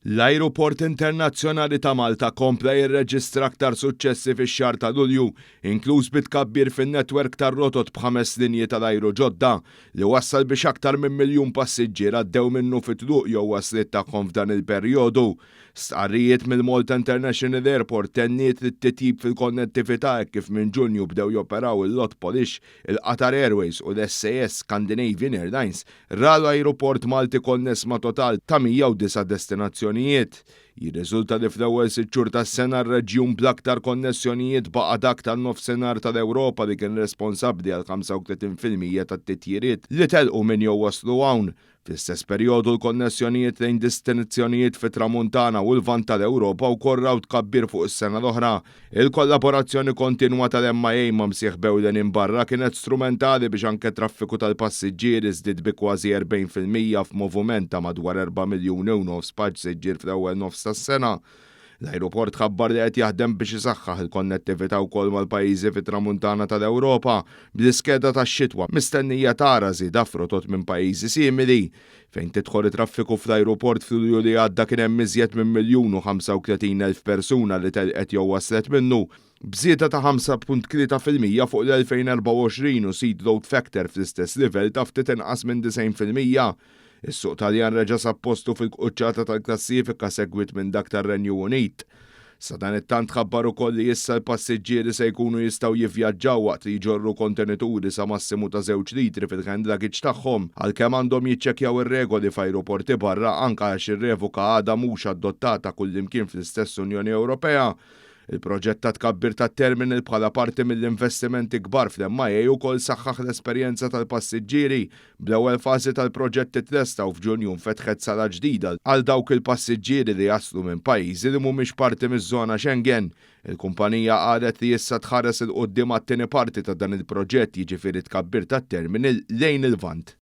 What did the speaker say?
L-Ajruport Internazzjonali ta' Malta kompla jirreġistra aktar suċċessi fix-xahar ta' Lulju, inkluż bitkabbir fin-netwerk tar-rotot b'5 linji tal-ajru ġodda li wassal biex aktar minn miljun passiġġier għaddew minnu fit-tluq jew waslit tagħhom f'dan il-perjodu. Stqarrijiet mill-Malta International Airport tenniet li t-titjib fil-konnettività kif minn Ġunju bdew joperaw il-Lot Polish, il-Qatar Airways u l-SAS Scandinavian Airlines ralu ajruport Malti konness ma' total ta' 109 destinazzjonijiet. Jirriżulta li fl-ewwel 6 xhur tas-sena r-reġjun bl-aktar konnessjonijiet baqa' dak tan-nofsinhar tal-Ewropa li kien responsabbli għal 35% tat-titjiriet li telqu minn jew waslu hawn. Fl-istess perjodu l-konnessjonijiet lejn destinazzjonijiet fit-Tramuntana u l-Lvant tal-Ewropa wkoll raw tkabbir fuq is-sena l-oħra. Il-kollaborazzjoni kontinwa tal-MIA ma' msieħb ewlenin barra kienet strumentali biex anke traffiku tal-passiġġieri żdied bi kważi 40% f'moviment ta' madwar 4 miljuni u nofs passiġġier fl-ewwel nofs tas-sena. L-ajruport ħabbar li qed jaħdem biex isaħħaħ il-konnettività wkoll mal-pajjiżi fit-Tramuntana tal-Ewropa bl-iskeda tax-xitwa mistennija tara żieda f'rotot minn pajjiżi simili. Fejn tidħol it-traffiku fl-ajruport f'Lulju li għadda kien hemm iżjed minn 1,35,000 persuna li telqet jew waslet minnu, bżieda ta' 5.3% fuq l-2024 u seat load factor fl-istess livell ta' ftit inqas minn 90%. Is-suq Taljan reġa' sappostu fil-quċċata tal-klassifika segwit minn dak tar-Renju Unit. Sa dan it-tant ħabbar ukoll li issa l-passiġġieri se jkunu jistgħu jivvjaġġaw waqt li jġorru kontenituri sa massimu ta' 2 litri fil-hand luggage tagħhom għalkemm għandhom jiċċekkjaw ir-regoli f'ajruporti barra anke għax ir-revoka għadha mhux adottata kullimkien fl-istess Unjoni Ewropea. Il-proġett ta' tkabbir tat-terminal bħala parti mill-investimenti kbar fl-MIA wkoll saħħaħ l-esperjenza tal-passiġġieri bl-ewwel fażi tal-proġett itlestaw f'Ġunju nfetħet sala ġdida għal dawk il-passiġġieri li jaslu minn pajjiżi li mhumiex parti miż-żona Schengen. Il-kumpanija qalet li issa tħares il qudiem għat-tieni parti ta' dan il-proġett jiġifieri tkabbir tat-terminal lejn il-Lvant.